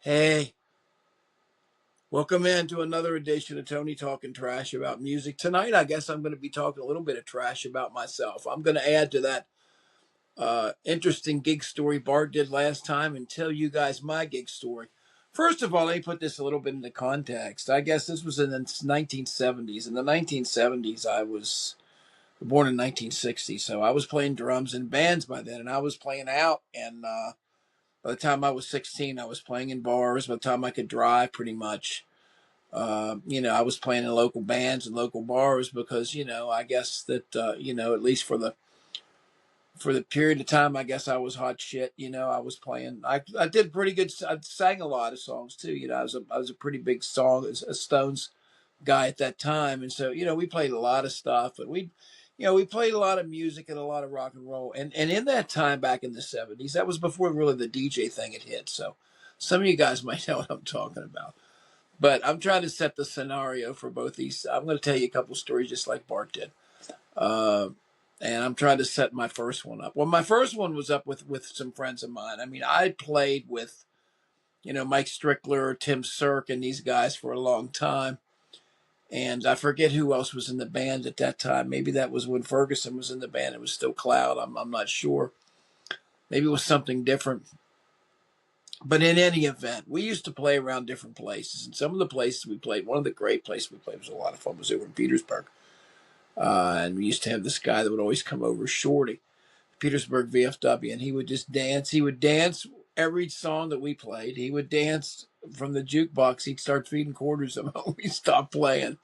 Hey, welcome in to another edition of Tony Talking Trash about music. Tonight, I guess I'm going to be talking a little bit of trash about myself. I'm going to add to that interesting gig story Bart did last time and tell you guys my gig story. First of all, let me put this a little bit into context. I guess this was in the 1970s. In the 1970s, I was born in 1960, so I was playing drums in bands by then, and I was playing out. And by the time I was 16, I was playing in bars. By the time I could drive, pretty much. I was playing in local bands and local bars because, I guess that, at least for the period of time, I guess I was hot shit. I was playing, I did pretty good. I sang a lot of songs too. I was a pretty big a Stones guy at that time. And so, we played a lot of stuff, but we played a lot of music and a lot of rock and roll. And in that time back in the 70s, that was before really the DJ thing had hit. So some of you guys might know what I'm talking about. But I'm trying to set the scenario for both these. I'm going to tell you a couple stories just like Bart did. Uh, and I'm trying to set my first one up. Well, my first one was up with some friends of mine. I mean, I played with, Mike Strickler, Tim Sirk, and these guys for a long time. And I forget who else was in the band at that time. Maybe that was when Ferguson was in the band. It was still Cloud. I'm not sure. Maybe it was something different. But in any event, we used to play around different places. And some of the places we played, one of the great places we played was a lot of fun, was over in Petersburg. And we used to have this guy that would always come over, Shorty, Petersburg VFW, and he would just dance. He would dance every song that we played. He would dance from the jukebox. He'd start feeding quarters of them. We stopped playing.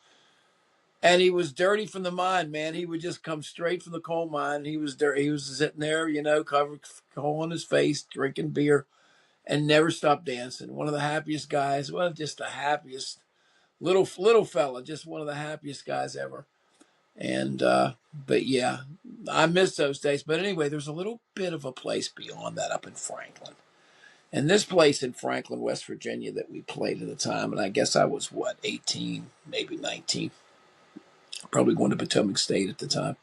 And he was dirty from the mine, man. He would just come straight from the coal mine. He was dirty. He was sitting there, covered coal on his face, drinking beer and never stopped dancing. One of the happiest guys. Well, just the happiest little fella, just one of the happiest guys ever. And but yeah, I miss those days. But anyway, there's a little bit of a place beyond that up in Franklin. And this place in Franklin, West Virginia that we played at the time, and I guess I was 18, maybe 19. Probably going to Potomac State at the time.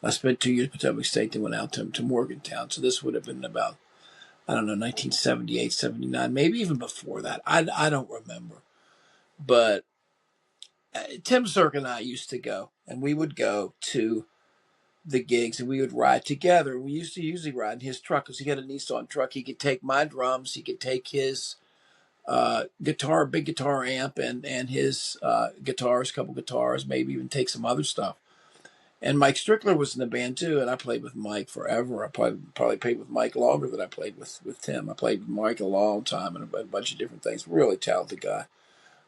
I spent 2 years at Potomac State, then went out to Morgantown. So this would have been about, I don't know, 1978, 79, maybe even before that. I don't remember. But Tim Sirk and I used to go, and we would go to the gigs, and we would ride together. We used to usually ride in his truck because he had a Nissan truck. He could take my drums. He could take his guitar, big guitar amp, and his guitars, couple guitars, maybe even take some other stuff. And Mike Strickler was in the band too, and I played with Mike forever. I probably played with Mike longer than I played with Tim. I played with Mike a long time and a bunch of different things. Really talented guy.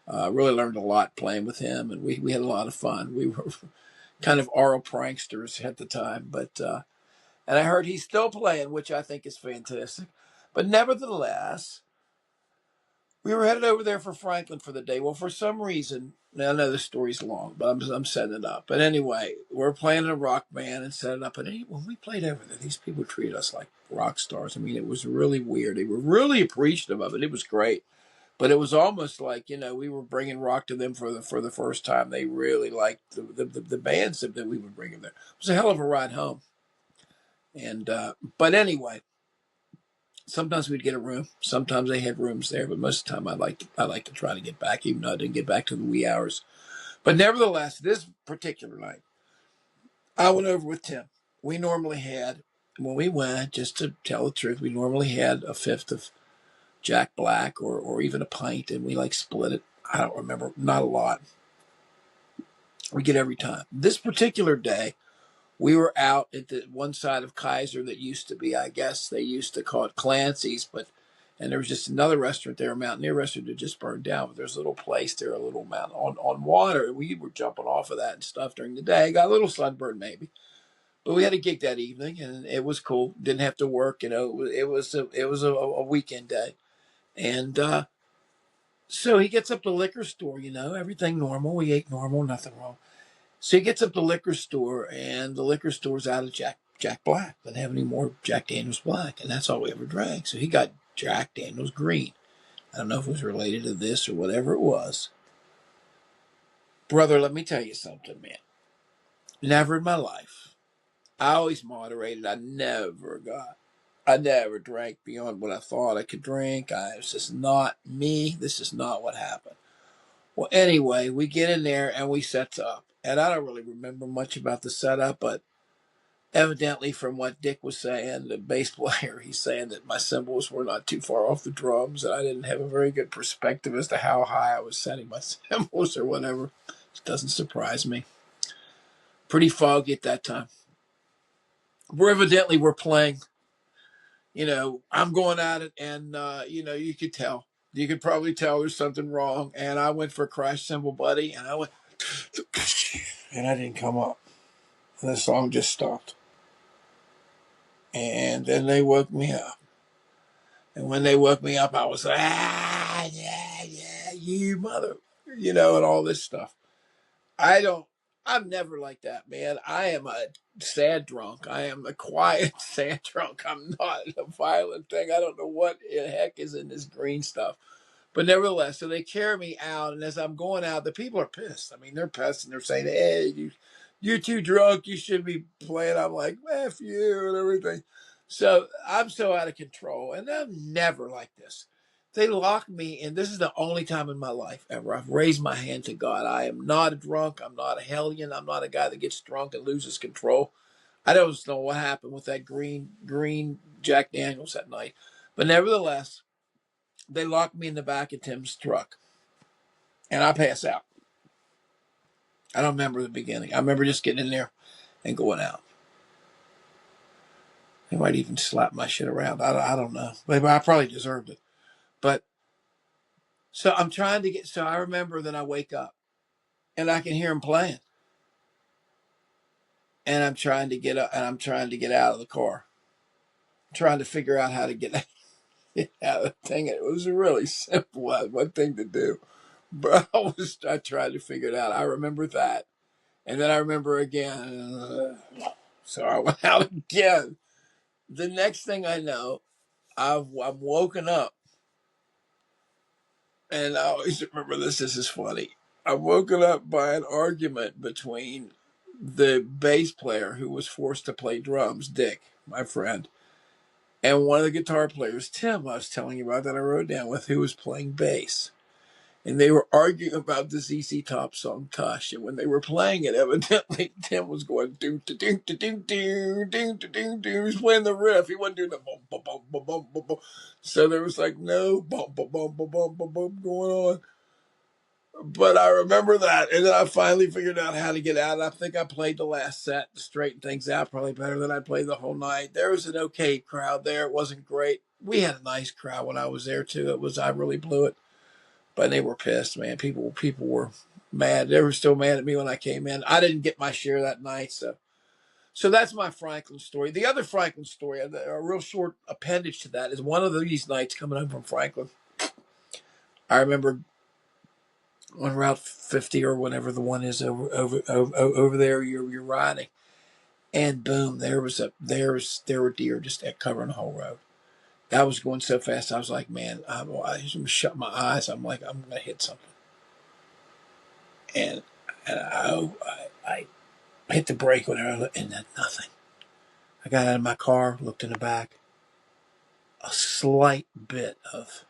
Really learned a lot playing with him, and we had a lot of fun. We were kind of oral pranksters at the time, but and I heard he's still playing, which I think is fantastic. But nevertheless, we were headed over there for Franklin for the day. Well, for some reason, now I know the story's long, but I'm setting it up. But anyway, we're playing in a rock band and set it up. And when we played over there, these people treated us like rock stars. I mean, it was really weird. They were really appreciative of it. It was great. But it was almost like, we were bringing rock to them for the first time. They really liked the bands that we would bring them there. It was a hell of a ride home. And but anyway, sometimes we'd get a room. Sometimes they had rooms there, but most of the time I like to try to get back, even though I didn't get back to the wee hours. But nevertheless, this particular night, I went over with Tim. We normally had, when we went, just to tell the truth, we normally had a fifth of Jack Black or even a pint, and we split it. I don't remember, not a lot. We get every time. This particular day, we were out at the one side of Kaiser that used to be, I guess they used to call it Clancy's, and there was just another restaurant there, a Mountaineer restaurant that just burned down. But there's a little place there, a little mountain on water. And we were jumping off of that and stuff during the day. Got a little sunburn maybe. But we had a gig that evening, and it was cool. Didn't have to work, It was a weekend day, and so he gets up to the liquor store. Everything normal. We ate normal, nothing wrong. So he gets up to the liquor store, and the liquor store's out of Jack Black. They didn't have any more Jack Daniels Black, and that's all we ever drank. So he got Jack Daniels Green. I don't know if it was related to this or whatever it was. Brother, let me tell you something, man. Never in my life. I always moderated. I I never drank beyond what I thought I could drink. It's just not me. This is not what happened. Well, anyway, we get in there and we set up. And I don't really remember much about the setup, but evidently from what Dick was saying, the bass player, he's saying that my cymbals were not too far off the drums, and I didn't have a very good perspective as to how high I was setting my cymbals or whatever. It doesn't surprise me. Pretty foggy at that time. We're playing. I'm going at it, and you could tell. You could probably tell there's something wrong. And I went for a crash cymbal, buddy, and I went, and I didn't come up. And the song just stopped. And then they woke me up. And when they woke me up, I was like, yeah, you mother, and all this stuff. I'm never like that, man. I am a sad drunk. I am a quiet, sad drunk. I'm not a violent thing. I don't know what the heck is in this green stuff. But nevertheless, so they carry me out, and as I'm going out, the people are pissed. I mean, they're pissed, and they're saying, hey, you're too drunk. You shouldn't be playing. I'm like, F you and everything. So I'm so out of control, and I'm never like this. They lock me in. This is the only time in my life ever I've raised my hand to God. I am not a drunk. I'm not a hellion. I'm not a guy that gets drunk and loses control. I don't know what happened with that green Jack Daniels that night. But nevertheless, they lock me in the back of Tim's truck, and I pass out. I don't remember the beginning. I remember just getting in there and going out. They might even slap my shit around. I don't know. Maybe I probably deserved it. But so I remember that I wake up and I can hear him playing. And I'm trying to get up and I'm trying to get out of the car. I'm trying to figure out how to get out of the thing. It was a really simple one thing to do. But I tried to figure it out. I remember that. And then I remember again. So I went out again. The next thing I know, I'm woken up. And I always remember this. This is funny. I'm woken up by an argument between the bass player who was forced to play drums, Dick, my friend, and one of the guitar players, Tim, I was telling you about that I wrote down with, who was playing bass. And they were arguing about the ZZ Top song Tush. And when they were playing it, evidently Tim was going do do do do do do do do do do. He was playing the riff. He wasn't doing the bum bum bum bum bum bum bum. So there was like no bum bum bum bum bum bum bum going on. But I remember that, and then I finally figured out how to get out. And I think I played the last set to straighten things out, probably better than I played the whole night. There was an okay crowd there. It wasn't great. We had a nice crowd when I was there too. I really blew it. But they were pissed, man. People were mad. They were still mad at me when I came in. I didn't get my share that night, so that's my Franklin story. The other Franklin story, a real short appendage to that, is one of these nights coming home from Franklin. I remember on Route 50 or whatever the one is over there. You're riding, and boom, there were deer just covering the whole road. I was going so fast. I was like, man, I just shut my eyes. I'm like, I'm gonna hit something. And I hit the brake whenever, and then nothing. I got out of my car, looked in the back, a slight bit of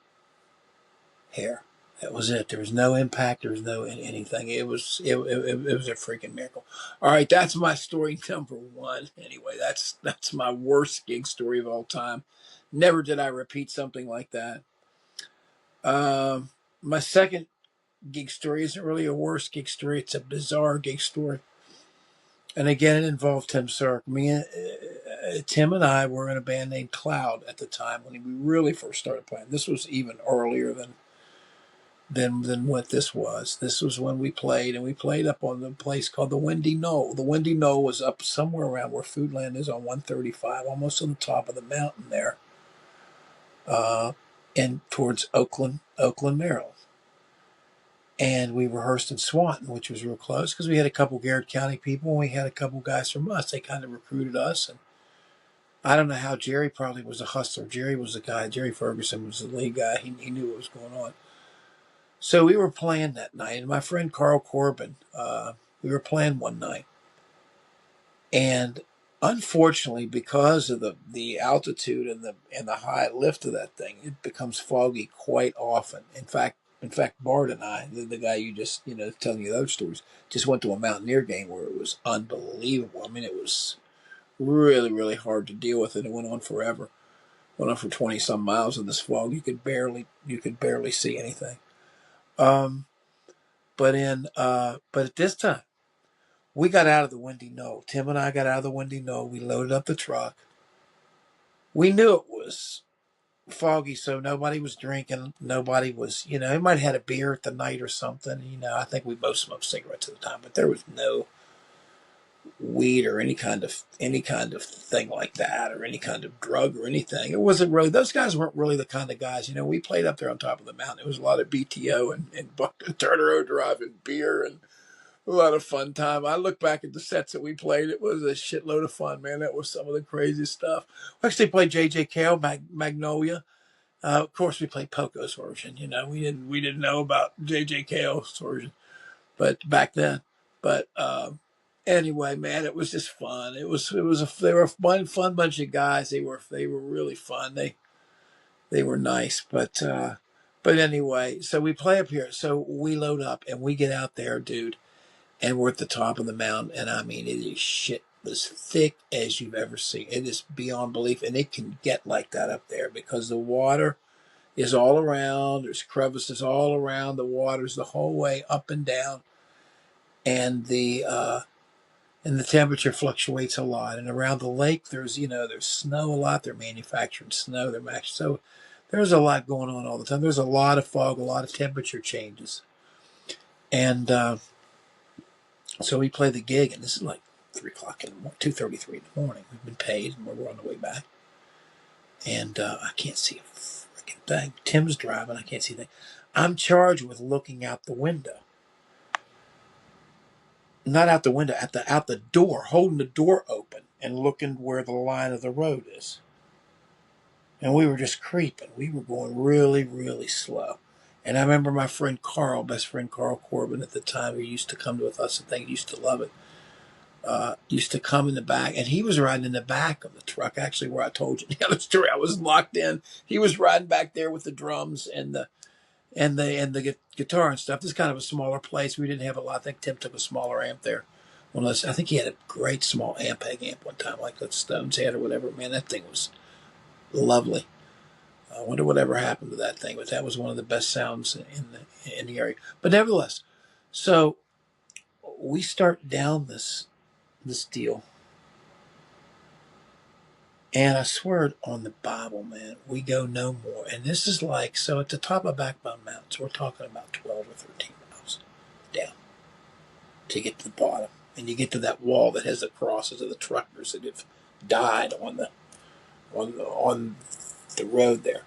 hair. That was it. There was no impact. There was no anything. It was a freaking miracle. All right, that's my story number one. Anyway, that's my worst gig story of all time. Never did I repeat something like that. My second gig story isn't really a worst gig story. It's a bizarre gig story. And again, it involved Tim Sirk. Tim and I were in a band named Cloud at the time when we really first started playing. This was even earlier than what this was. This was when we played, and we played up on the place called the Windy Knoll. The Windy Knoll was up somewhere around where Foodland is on 135, almost on the top of the mountain there, and towards Oakland, Maryland. And we rehearsed in Swanton, which was real close because we had a couple Garrett County people and we had a couple guys from us. They kind of recruited us. And I don't know how. Jerry probably was a hustler. Jerry was the guy. Jerry Ferguson was the lead guy. He knew what was going on. So we were playing that night. And my friend Carl Corbin, we were playing one night. And Unfortunately, because of the altitude and the high lift of that thing, it becomes foggy quite often. In fact, Bart and I, the guy you just telling you those stories, just went to a mountaineer game where it was unbelievable. I mean, it was really really hard to deal with, and it went on forever. Went on for 20 some miles in this fog. You could barely see anything. Um, but at this time, we got out of the Windy Knoll. Tim and I got out of the Windy Knoll. We loaded up the truck. We knew it was foggy, so nobody was drinking. Nobody was, they might have had a beer at the night or something. I think we both smoked cigarettes at the time, but there was no weed or any kind of thing like that, or any kind of drug or anything. It wasn't really, those guys weren't really the kind of guys. We played up there on top of the mountain. It was a lot of BTO and Turner Drive and beer and a lot of fun time. I look back at the sets that we played. It was a shitload of fun, man. That was some of the craziest stuff. We actually played J.J. Cale, Magnolia. Of course, we played Poco's version. We didn't know about J.J. Cale's version, but back then. But anyway, man, it was just fun. They were a fun bunch of guys. They were really fun. They were nice, but anyway, so we play up here. So we load up and we get out there, dude, and we're at the top of the mountain, and I mean, it is shit as thick as you've ever seen. It is beyond belief, and it can get like that up there because the water is all around. There's crevices all around. The water's the whole way up and down, and the temperature fluctuates a lot. And around the lake, there's snow a lot. They're manufacturing snow. So there's a lot going on all the time. There's a lot of fog, a lot of temperature changes, and so we play the gig, and this is like 3 o'clock in the morning, 2:33 in the morning. We've been paid, and we're on the way back, and I can't see a freaking thing. Tim's driving. I can't see a thing. I'm charged with looking out the window. Not out the window, out the door, holding the door open and looking where the line of the road is. And we were just creeping. We were going really, really slow. And I remember my friend Carl, best friend Carl Corbin at the time, who used to come with us, I think he used to love it, used to come in the back, and he was riding in the back of the truck, actually, where I told you the other story. I was locked in. He was riding back there with the drums and the guitar and stuff. This is kind of a smaller place. We didn't have a lot. I think Tim took a smaller amp there. I think he had a great small Ampeg amp one time, like the Stones had or whatever. Man, that thing was lovely. I wonder whatever happened to that thing, but that was one of the best sounds in the area. But nevertheless, so we start down this deal, and I swear on the Bible, man, we go no more. And this is like, so at the top of Backbone Mountains, we're talking about 12 or 13 miles down to get to the bottom. And you get to that wall that has the crosses of the truckers that have died on the road there.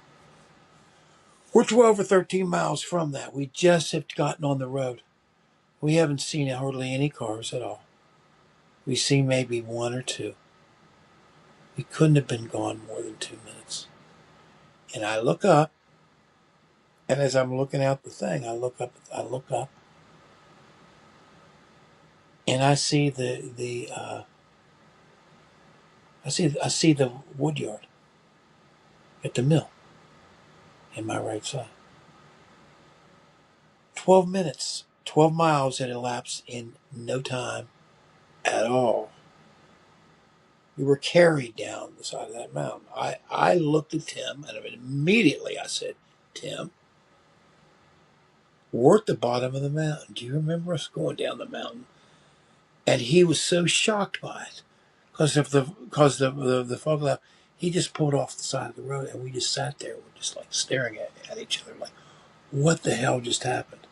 We're 12 or 13 miles from that. We just have gotten on the road. We haven't seen hardly any cars at all. We see maybe one or two. We couldn't have been gone more than 2 minutes. And I look up, and as I'm looking out the thing, I look up, and I see I see the wood yard at the mill in my right side. 12 minutes, 12 miles had elapsed in no time at all. We were carried down the side of that mountain. I looked at Tim, and immediately I said, Tim, we're at the bottom of the mountain. Do you remember us going down the mountain? And he was so shocked by it because the fog cloud. He just pulled off the side of the road, and we just sat there. We're just like staring at each other, like, what the hell just happened?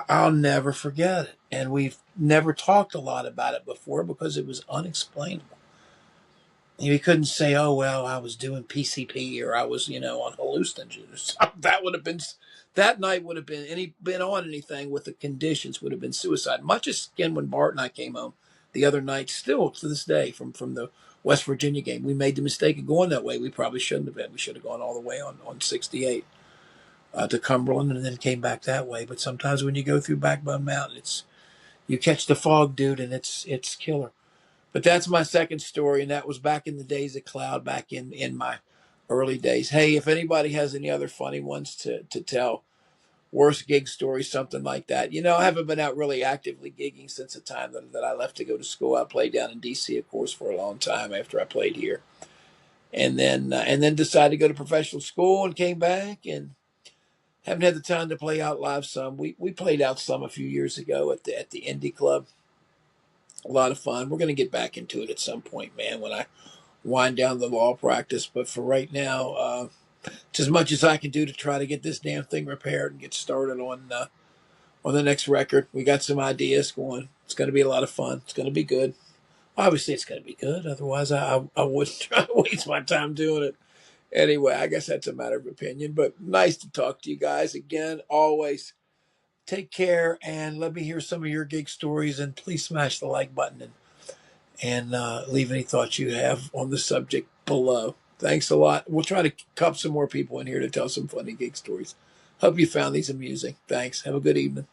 I'll never forget it. And we've never talked a lot about it before because it was unexplainable. We couldn't say, oh, well, I was doing PCP or I was, on hallucinogens or something. That night would have been on anything with the conditions would have been suicide. Much as again when Bart and I came home the other night, still to this day from the West Virginia game, we made the mistake of going that way. We probably shouldn't have been. We should have gone all the way on 68 to Cumberland and then came back that way. But sometimes when you go through Backbone Mountain, you catch the fog, dude, and it's killer. But that's my second story, and that was back in the days of cloud, back in my early days. Hey, if anybody has any other funny ones to tell, worst gig stories, something like that. I haven't been out really actively gigging since the time that I left to go to school. I played down in DC, of course, for a long time after I played here, and then decided to go to professional school and came back and haven't had the time to play out live some. We played out some a few years ago at the indie club. A lot of fun. We're going to get back into it at some point, man, when I wind down the law practice. But for right now, it's as much as I can do to try to get this damn thing repaired and get started on the next record. We got some ideas going. It's going to be a lot of fun. It's going to be good. Obviously, it's going to be good. Otherwise, I wouldn't try to waste my time doing it. Anyway, I guess that's a matter of opinion. But nice to talk to you guys again. Always take care and let me hear some of your gig stories. And please smash the like button and leave any thoughts you have on the subject below. Thanks a lot. We'll try to cup some more people in here to tell some funny gig stories. Hope you found these amusing. Thanks. Have a good evening.